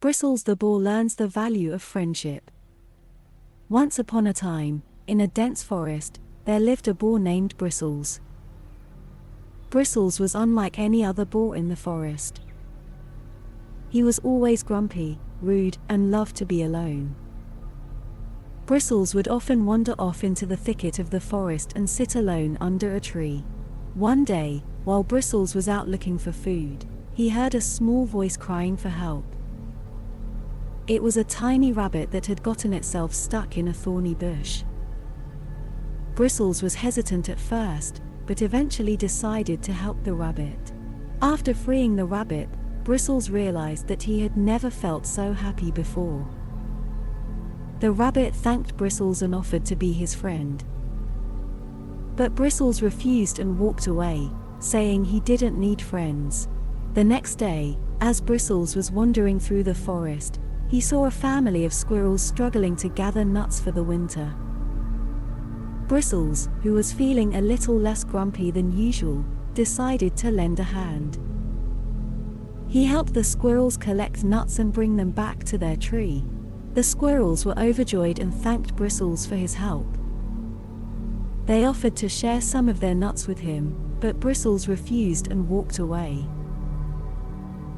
Bristles the Boar Learns the Value of Friendship. Once upon a time, in a dense forest, there lived a boar named Bristles. Bristles was unlike any other boar in the forest. He was always grumpy, rude, and loved to be alone. Bristles would often wander off into the thicket of the forest and sit alone under a tree. One day, while Bristles was out looking for food, he heard a small voice crying for help. It was a tiny rabbit that had gotten itself stuck in a thorny bush. Bristles was hesitant at first, but eventually decided to help the rabbit. After freeing the rabbit, Bristles realized that he had never felt so happy before. The rabbit thanked Bristles and offered to be his friend. But Bristles refused and walked away, saying he didn't need friends. The next day, as Bristles was wandering through the forest, he saw a family of squirrels struggling to gather nuts for the winter. Bristles, who was feeling a little less grumpy than usual, decided to lend a hand. He helped the squirrels collect nuts and bring them back to their tree. The squirrels were overjoyed and thanked Bristles for his help. They offered to share some of their nuts with him, but Bristles refused and walked away.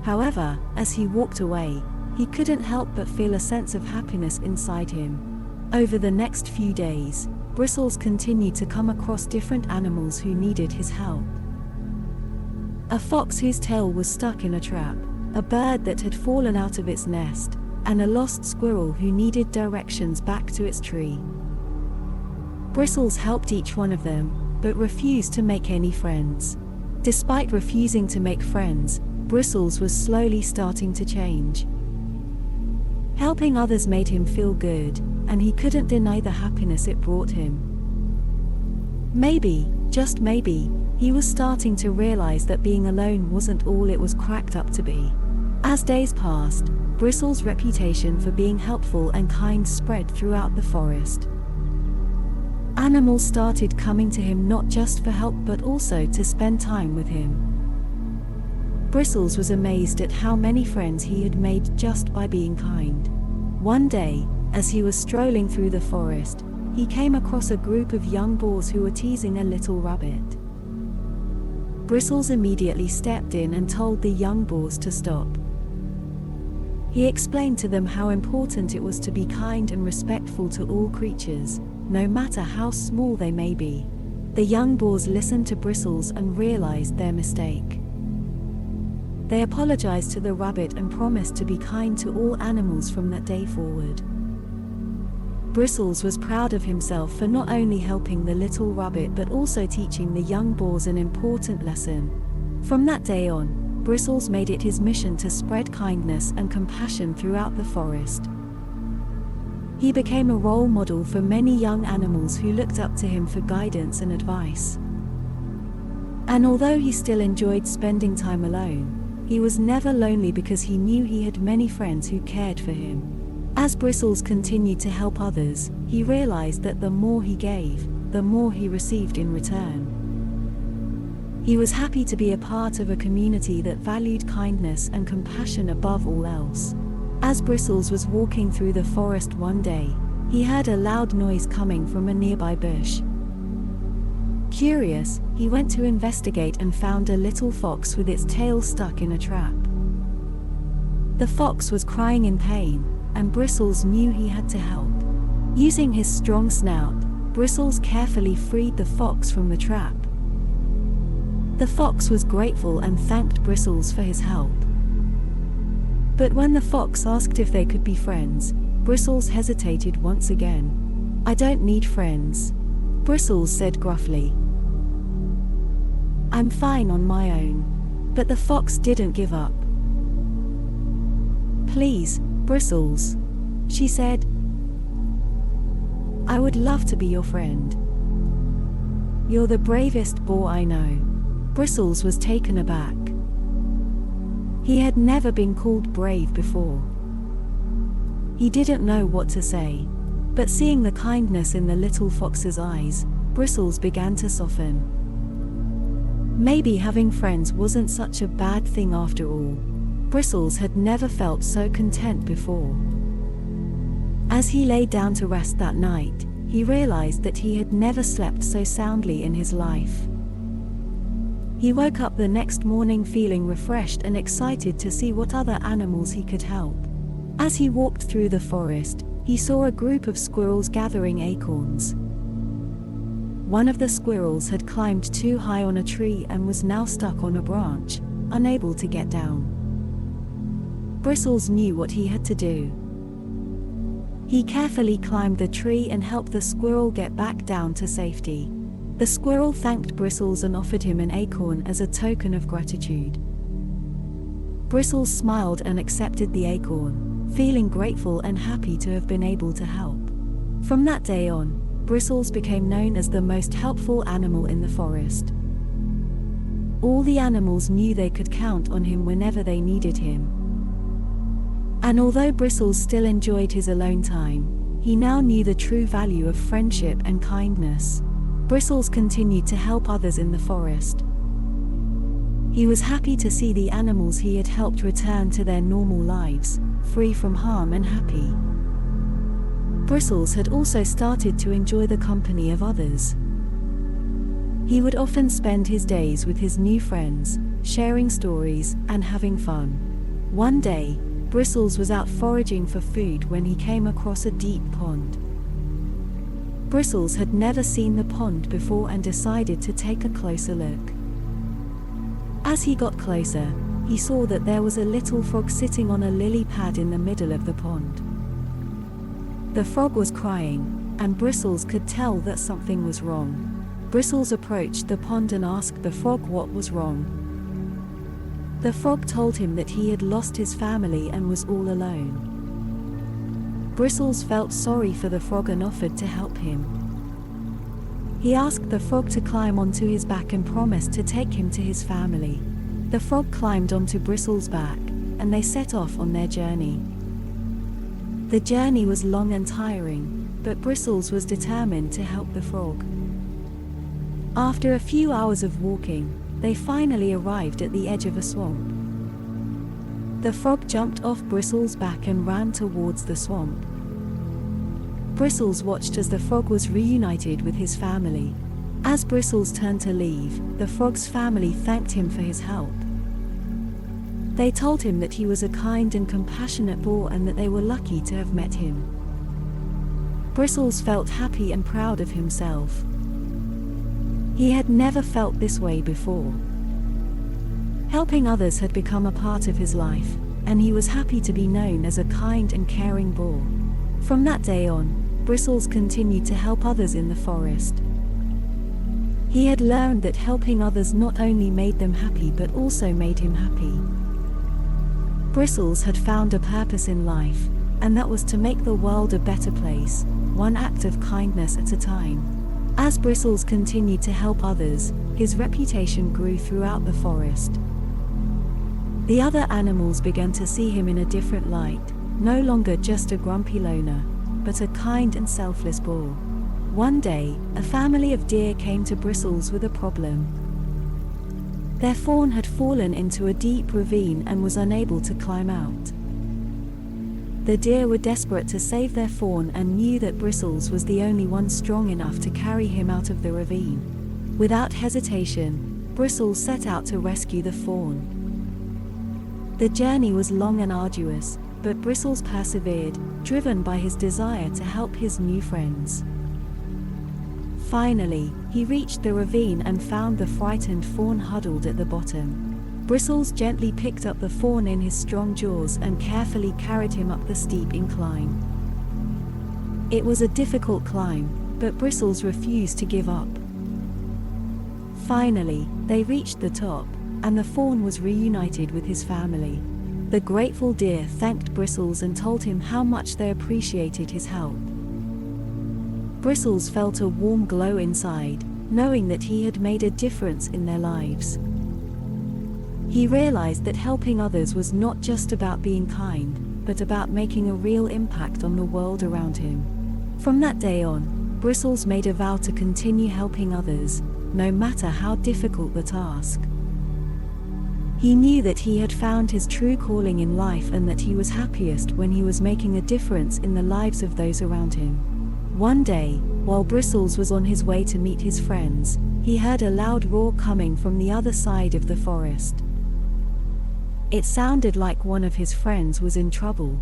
However, as he walked away, he couldn't help but feel a sense of happiness inside him. Over the next few days, Bristles continued to come across different animals who needed his help. A fox whose tail was stuck in a trap, a bird that had fallen out of its nest, and a lost squirrel who needed directions back to its tree. Bristles helped each one of them, but refused to make any friends. Despite refusing to make friends, Bristles was slowly starting to change. Helping others made him feel good, and he couldn't deny the happiness it brought him. Maybe, just maybe, he was starting to realize that being alone wasn't all it was cracked up to be. As days passed, Bristles' reputation for being helpful and kind spread throughout the forest. Animals started coming to him not just for help but also to spend time with him. Bristles was amazed at how many friends he had made just by being kind. One day, as he was strolling through the forest, he came across a group of young boars who were teasing a little rabbit. Bristles immediately stepped in and told the young boars to stop. He explained to them how important it was to be kind and respectful to all creatures, no matter how small they may be. The young boars listened to Bristles and realized their mistake. They apologized to the rabbit and promised to be kind to all animals from that day forward. Bristles was proud of himself for not only helping the little rabbit but also teaching the young boars an important lesson. From that day on, Bristles made it his mission to spread kindness and compassion throughout the forest. He became a role model for many young animals who looked up to him for guidance and advice. And although he still enjoyed spending time alone, he was never lonely because he knew he had many friends who cared for him. As Bristles continued to help others, he realized that the more he gave, the more he received in return. He was happy to be a part of a community that valued kindness and compassion above all else. As Bristles was walking through the forest one day, he heard a loud noise coming from a nearby bush. Curious, he went to investigate and found a little fox with its tail stuck in a trap. The fox was crying in pain, and Bristles knew he had to help. Using his strong snout, Bristles carefully freed the fox from the trap. The fox was grateful and thanked Bristles for his help. But when the fox asked if they could be friends, Bristles hesitated once again. "I don't need friends," Bristles said gruffly. "I'm fine on my own." But the fox didn't give up. "Please, Bristles," she said. "I would love to be your friend. You're the bravest boar I know." Bristles was taken aback. He had never been called brave before. He didn't know what to say, but seeing the kindness in the little fox's eyes, Bristles began to soften. Maybe having friends wasn't such a bad thing after all. Bristles had never felt so content before. As he lay down to rest that night, he realized that he had never slept so soundly in his life. He woke up the next morning feeling refreshed and excited to see what other animals he could help. As he walked through the forest, he saw a group of squirrels gathering acorns. One of the squirrels had climbed too high on a tree and was now stuck on a branch, unable to get down. Bristles knew what he had to do. He carefully climbed the tree and helped the squirrel get back down to safety. The squirrel thanked Bristles and offered him an acorn as a token of gratitude. Bristles smiled and accepted the acorn, feeling grateful and happy to have been able to help. From that day on, Bristles became known as the most helpful animal in the forest. All the animals knew they could count on him whenever they needed him. And although Bristles still enjoyed his alone time, he now knew the true value of friendship and kindness. Bristles continued to help others in the forest. He was happy to see the animals he had helped return to their normal lives, free from harm and happy. Bristles had also started to enjoy the company of others. He would often spend his days with his new friends, sharing stories and having fun. One day, Bristles was out foraging for food when he came across a deep pond. Bristles had never seen the pond before and decided to take a closer look. As he got closer, he saw that there was a little frog sitting on a lily pad in the middle of the pond. The frog was crying, and Bristles could tell that something was wrong. Bristles approached the pond and asked the frog what was wrong. The frog told him that he had lost his family and was all alone. Bristles felt sorry for the frog and offered to help him. He asked the frog to climb onto his back and promised to take him to his family. The frog climbed onto Bristles' back, and they set off on their journey. The journey was long and tiring, but Bristles was determined to help the frog. After a few hours of walking, they finally arrived at the edge of a swamp. The frog jumped off Bristles' back and ran towards the swamp. Bristles watched as the frog was reunited with his family. As Bristles turned to leave, the frog's family thanked him for his help. They told him that he was a kind and compassionate boar and that they were lucky to have met him. Bristles felt happy and proud of himself. He had never felt this way before. Helping others had become a part of his life, and he was happy to be known as a kind and caring boar. From that day on, Bristles continued to help others in the forest. He had learned that helping others not only made them happy but also made him happy. Bristles had found a purpose in life, and that was to make the world a better place, one act of kindness at a time. As Bristles continued to help others, his reputation grew throughout the forest. The other animals began to see him in a different light, no longer just a grumpy loner, but a kind and selfless boar. One day, a family of deer came to Bristles with a problem. Their fawn had fallen into a deep ravine and was unable to climb out. The deer were desperate to save their fawn and knew that Bristles was the only one strong enough to carry him out of the ravine. Without hesitation, Bristles set out to rescue the fawn. The journey was long and arduous, but Bristles persevered, driven by his desire to help his new friends. Finally, he reached the ravine and found the frightened fawn huddled at the bottom. Bristles gently picked up the fawn in his strong jaws and carefully carried him up the steep incline. It was a difficult climb, but Bristles refused to give up. Finally, they reached the top, and the fawn was reunited with his family. The grateful deer thanked Bristles and told him how much they appreciated his help. Bristles felt a warm glow inside, knowing that he had made a difference in their lives. He realized that helping others was not just about being kind, but about making a real impact on the world around him. From that day on, Bristles made a vow to continue helping others, no matter how difficult the task. He knew that he had found his true calling in life and that he was happiest when he was making a difference in the lives of those around him. One day, while Bristles was on his way to meet his friends, he heard a loud roar coming from the other side of the forest. It sounded like one of his friends was in trouble.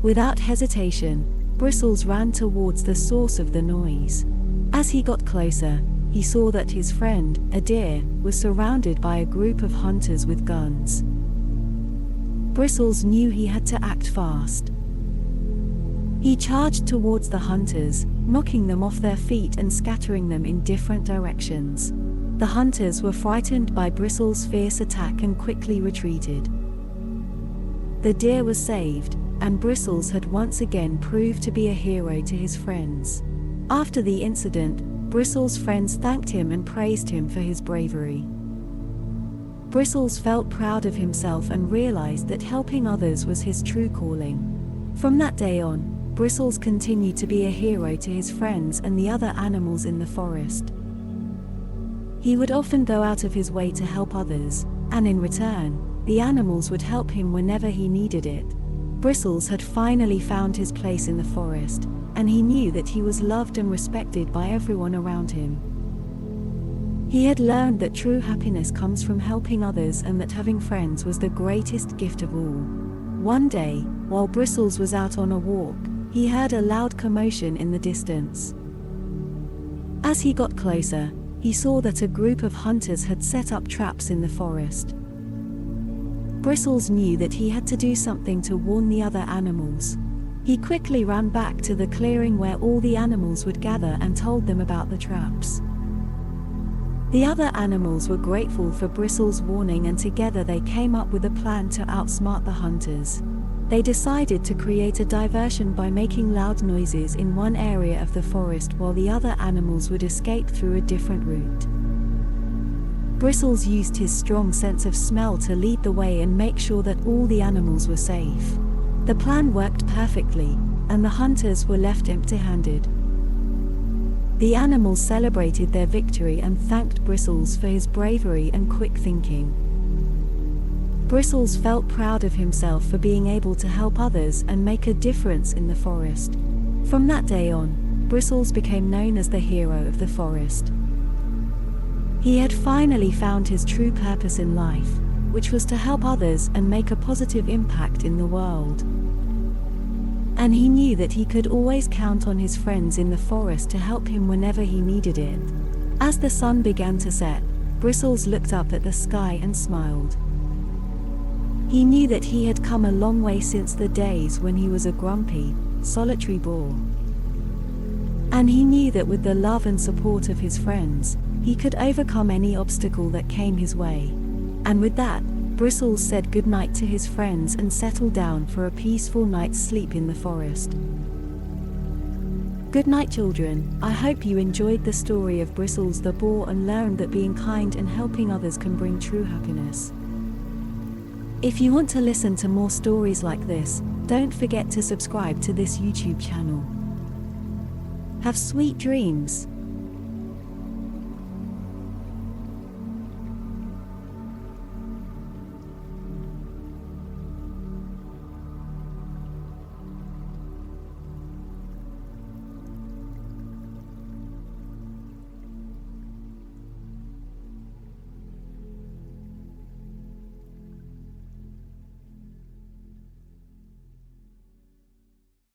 Without hesitation, Bristles ran towards the source of the noise. As he got closer, he saw that his friend, a deer, was surrounded by a group of hunters with guns. Bristles knew he had to act fast. He charged towards the hunters, knocking them off their feet and scattering them in different directions. The hunters were frightened by Bristles' fierce attack and quickly retreated. The deer was saved, and Bristles had once again proved to be a hero to his friends. After the incident, Bristles' friends thanked him and praised him for his bravery. Bristles felt proud of himself and realized that helping others was his true calling. From that day on, Bristles continued to be a hero to his friends and the other animals in the forest. He would often go out of his way to help others, and in return, the animals would help him whenever he needed it. Bristles had finally found his place in the forest, and he knew that he was loved and respected by everyone around him. He had learned that true happiness comes from helping others and that having friends was the greatest gift of all. One day, while Bristles was out on a walk, he heard a loud commotion in the distance. As he got closer, he saw that a group of hunters had set up traps in the forest. Bristles knew that he had to do something to warn the other animals. He quickly ran back to the clearing where all the animals would gather and told them about the traps. The other animals were grateful for Bristles' warning, and together they came up with a plan to outsmart the hunters. They decided to create a diversion by making loud noises in one area of the forest while the other animals would escape through a different route. Bristles used his strong sense of smell to lead the way and make sure that all the animals were safe. The plan worked perfectly, and the hunters were left empty-handed. The animals celebrated their victory and thanked Bristles for his bravery and quick thinking. Bristles felt proud of himself for being able to help others and make a difference in the forest. From that day on, Bristles became known as the hero of the forest. He had finally found his true purpose in life, which was to help others and make a positive impact in the world. And he knew that he could always count on his friends in the forest to help him whenever he needed it. As the sun began to set, Bristles looked up at the sky and smiled. He knew that he had come a long way since the days when he was a grumpy, solitary boar. And he knew that with the love and support of his friends, he could overcome any obstacle that came his way. And with that, Bristles said goodnight to his friends and settled down for a peaceful night's sleep in the forest. Good night, children. I hope you enjoyed the story of Bristles the Boar and learned that being kind and helping others can bring true happiness. If you want to listen to more stories like this, don't forget to subscribe to this YouTube channel. Have sweet dreams.